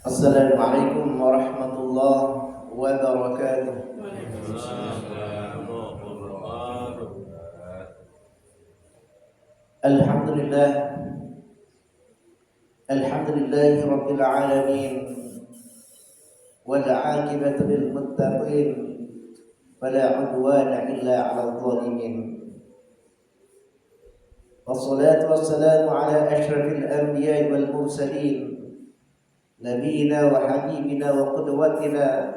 Assalamualaikum warahmatullahi wabarakatuh. Alhamdulillah, alhamdulillahi rabbil alamin, wal aqibatu lil muttaqin, wala udwana illa 'alal zalimin. Wassalatu wassalamu ala asyrafil anbiya'i wal mursalin, nabiyina wa habibina wa qudwatina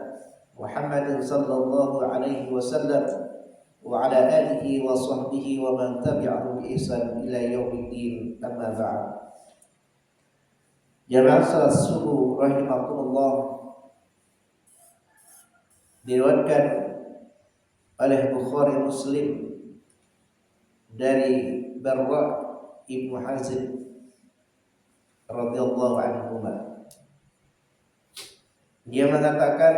Muhammadin sallallahu alaihi wasallam wa ala alihi wa sahbihi wa man tabi'ahum bi ihsan ila yaumiddin, amma ba'd. Jamaah salat subuh rahimakumullah, diriwayatkan oleh Bukhari Muslim dari Barra Ibnu Hazim radhiyallahu anhu. Dia mengatakan,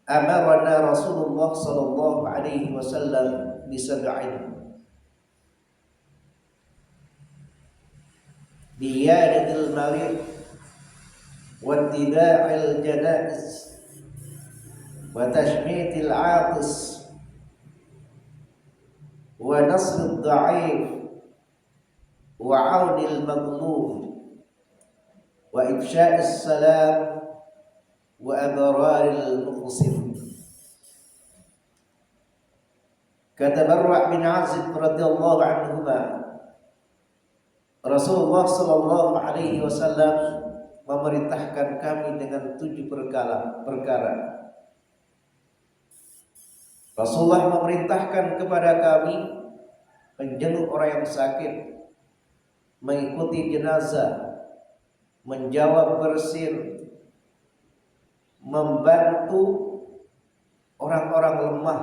amarna Rasulullah sallallahu alaihi wasallam bi sab'in: biyadatil marid, wa ittiba'il janaiz, wa tashmitil 'atis, wa nasrud dha'if, wa 'aunil madlum, wa ifsya'is salam, wa abraril muqsim. Kata Barra bin Azib radhiyallahu anhuma, Rasulullah sallallahu alaihi wasallam memerintahkan kami dengan 7 perkara. Rasulullah memerintahkan kepada kami menjenguk orang yang sakit, mengikuti jenazah, menjawab bersin, membantu orang-orang lemah,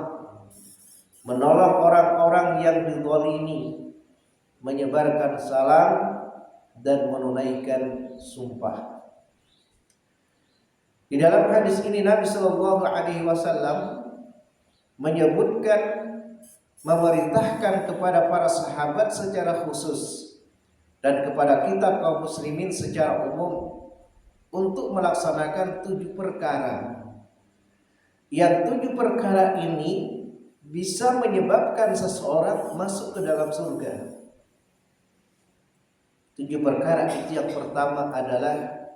menolong orang-orang yang dizalimi, menyebarkan salam, dan menunaikan sumpah. Di dalam hadis ini Nabi sallallahu alaihi wasallam menyebutkan, memerintahkan kepada para sahabat secara khusus dan kepada kita kaum muslimin secara umum untuk melaksanakan 7 perkara. Yang 7 perkara ini bisa menyebabkan seseorang masuk ke dalam surga. 7 perkara itu, yang pertama adalah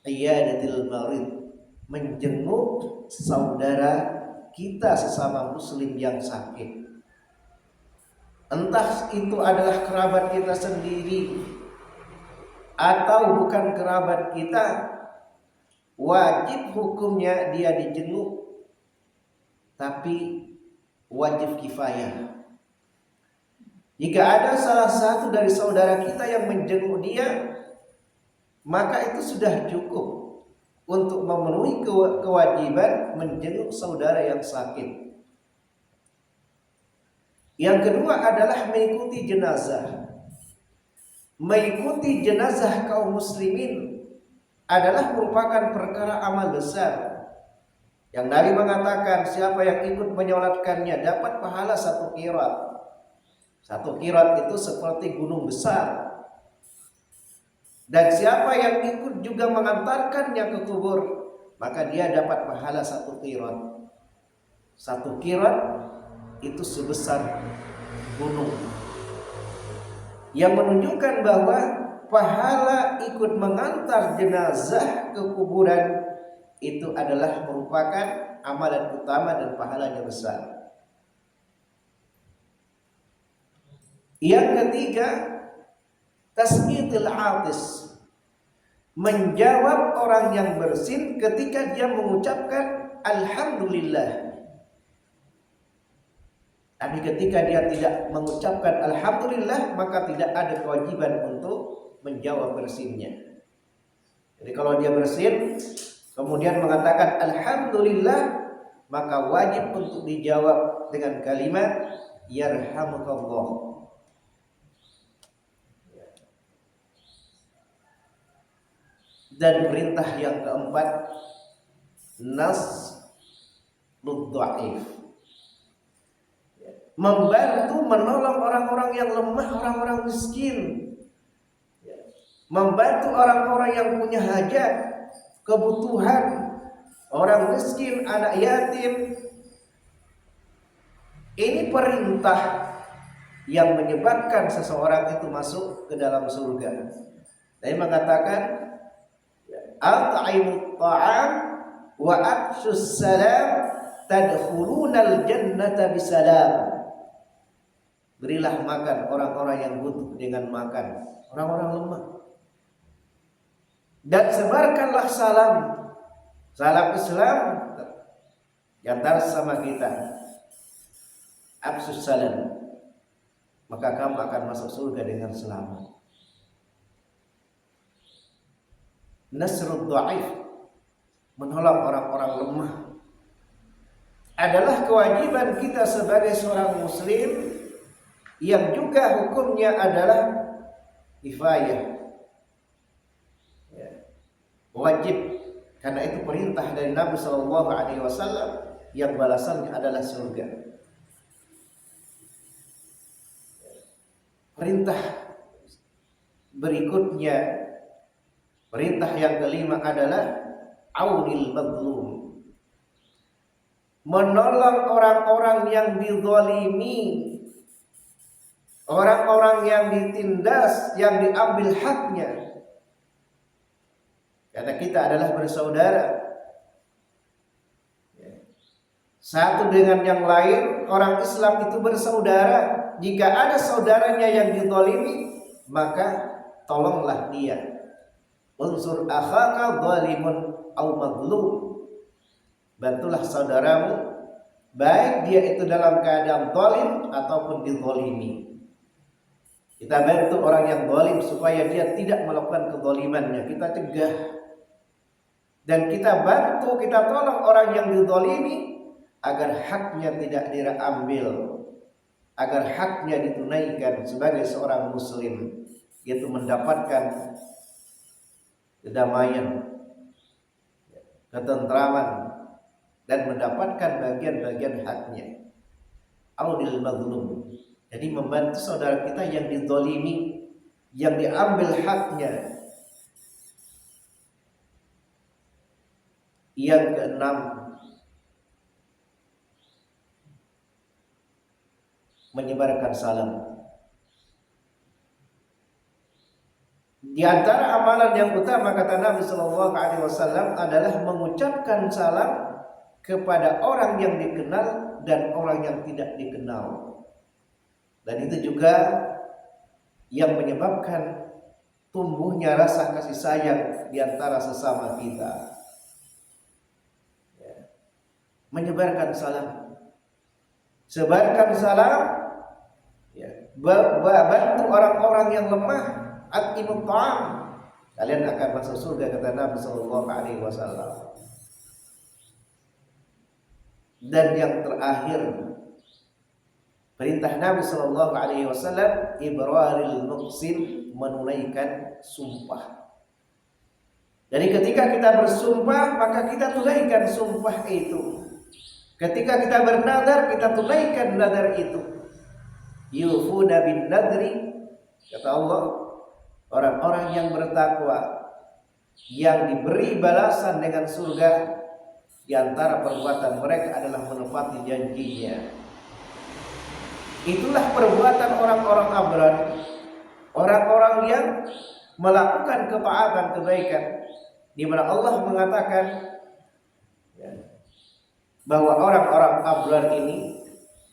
iyadatil marid, menjenguk saudara kita sesama muslim yang sakit. Entah itu adalah kerabat kita sendiri atau bukan kerabat kita, wajib hukumnya dia dijenguk, tapi wajib kifayah. Jika ada salah satu dari saudara kita yang menjenguk dia, maka itu sudah cukup untuk memenuhi kewajiban menjenguk saudara yang sakit. Yang kedua adalah mengikuti jenazah. Mengikuti jenazah kaum muslimin adalah merupakan perkara amal besar yang Nabi mengatakan, siapa yang ikut menyolatkannya dapat pahala 1 qirat. 1 qirat itu seperti gunung besar. Dan siapa yang ikut juga mengantarkannya ke kubur, maka dia dapat pahala 1 qirat. 1 qirat itu sebesar gunung, yang menunjukkan bahwa pahala ikut mengantar jenazah ke kuburan itu adalah merupakan amalan utama dan pahalanya besar. Yang ketiga, tasmitul 'atis, menjawab orang yang bersin ketika dia mengucapkan alhamdulillah. Tapi ketika dia tidak mengucapkan alhamdulillah, maka tidak ada kewajiban untuk menjawab bersinnya. Jadi kalau dia bersin kemudian mengatakan alhamdulillah, maka wajib untuk dijawab dengan kalimat yarhamukallah. Dan perintah yang keempat, nasrud dha'if, membantu menolong orang-orang yang lemah, orang-orang miskin. membantu orang-orang yang punya hajat, kebutuhan, orang miskin, anak yatim. Ini perintah yang menyebabkan seseorang itu masuk ke dalam surga. Dia mengatakan, at'imut ta'am wa afshus salam tadkhulunal jannata bisalam. Berilah makan orang-orang yang butuh dengan makan, orang-orang lemah. Dan sebarkanlah salam Islam di antara sesama kita. Afsus salam, maka kamu akan masuk surga dengan selamat. Nasrul dha'if, menolong orang-orang lemah, adalah kewajiban kita sebagai seorang muslim yang juga hukumnya adalah kifayah. Wajib, karena itu perintah dari Nabi SAW yang balasannya adalah surga. Perintah berikutnya, perintah yang kelima adalah aunil mazlum, menolong orang-orang yang dizalimi, orang-orang yang ditindas, yang diambil haknya. Karena kita adalah bersaudara, satu dengan yang lain. Orang Islam itu bersaudara. Jika ada saudaranya yang dizalimi, maka tolonglah dia. Unsur akhaka zalimun au mazlum, bantulah saudaramu, baik dia itu dalam keadaan zalim ataupun dizalimi. Kita bantu orang yang zalim supaya dia tidak melakukan kezalimannya, kita cegah. Dan kita bantu, kita tolong orang yang dizalimi agar haknya tidak diambil, agar haknya ditunaikan sebagai seorang muslim, yaitu mendapatkan kedamaian, ketentraman, dan mendapatkan bagian-bagian haknya. Aunil mazlum, jadi membantu saudara kita yang dizalimi, yang diambil haknya. Yang keenam, menyebarkan salam. Di antara amalan yang utama, kata Nabi SAW, adalah mengucapkan salam kepada orang yang dikenal dan orang yang tidak dikenal. Dan itu juga yang menyebabkan tumbuhnya rasa kasih sayang di antara sesama kita. Menyebarkan salam, sebarkan salam, bantu orang-orang yang lemah, at'imut ta'am, kalian akan masuk surga, kata Nabi SAW. Dan yang terakhir, perintah Nabi SAW, ibraril muqsim, menunaikan sumpah. Jadi ketika kita bersumpah, maka kita tunaikan sumpah itu. Ketika kita bernadar, kita tunaikan nadar itu. Yufuna bin nadri, kata Allah, orang-orang yang bertakwa, yang diberi balasan dengan surga, di antara perbuatan mereka adalah menepati janjinya. Itulah perbuatan orang-orang abrar, orang-orang yang melakukan ketaatan, kebaikan, di mana Allah mengatakan bahwa orang-orang abrar ini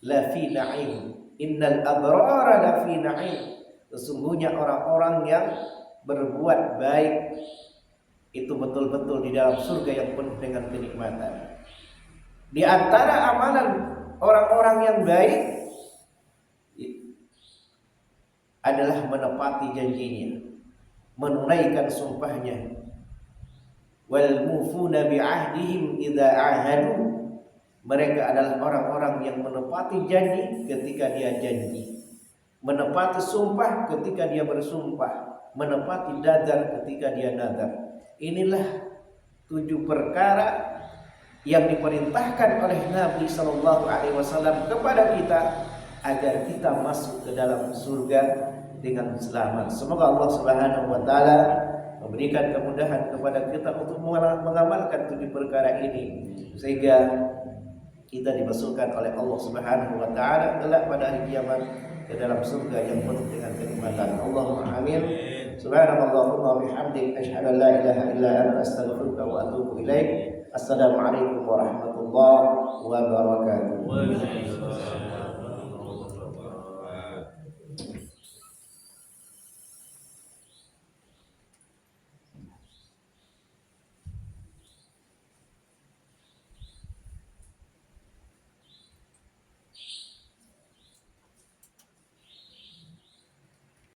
lafi na'im, innal abrara lafi na'im, sesungguhnya orang-orang yang berbuat baik itu betul-betul di dalam surga yang penuh dengan kenikmatan. Di antara amalan orang-orang yang baik adalah menepati janjinya, menunaikan sumpahnya. Wal mufuna bi'ahdihim idza ahadu, mereka adalah orang-orang yang menepati janji ketika dia janji, menepati sumpah ketika dia bersumpah, menepati nadar ketika dia nadar. Inilah 7 perkara yang diperintahkan oleh Nabi SAW kepada kita agar kita masuk ke dalam surga dengan selamat. Semoga Allah Subhanahu wa taala memberikan kemudahan kepada kita untuk mengamalkan 7 perkara ini sehingga kita dimasukkan oleh Allah Subhanahu wa taala kelak pada hari kiamat ke dalam surga yang penuh dengan kenikmatan. Allahumma amin. Subhanallahumma wa bihamdik asyhadu an la ilaha illa anta astaghfiruka wa atubu ilaik. Assalamualaikum warahmatullahi wabarakatuh.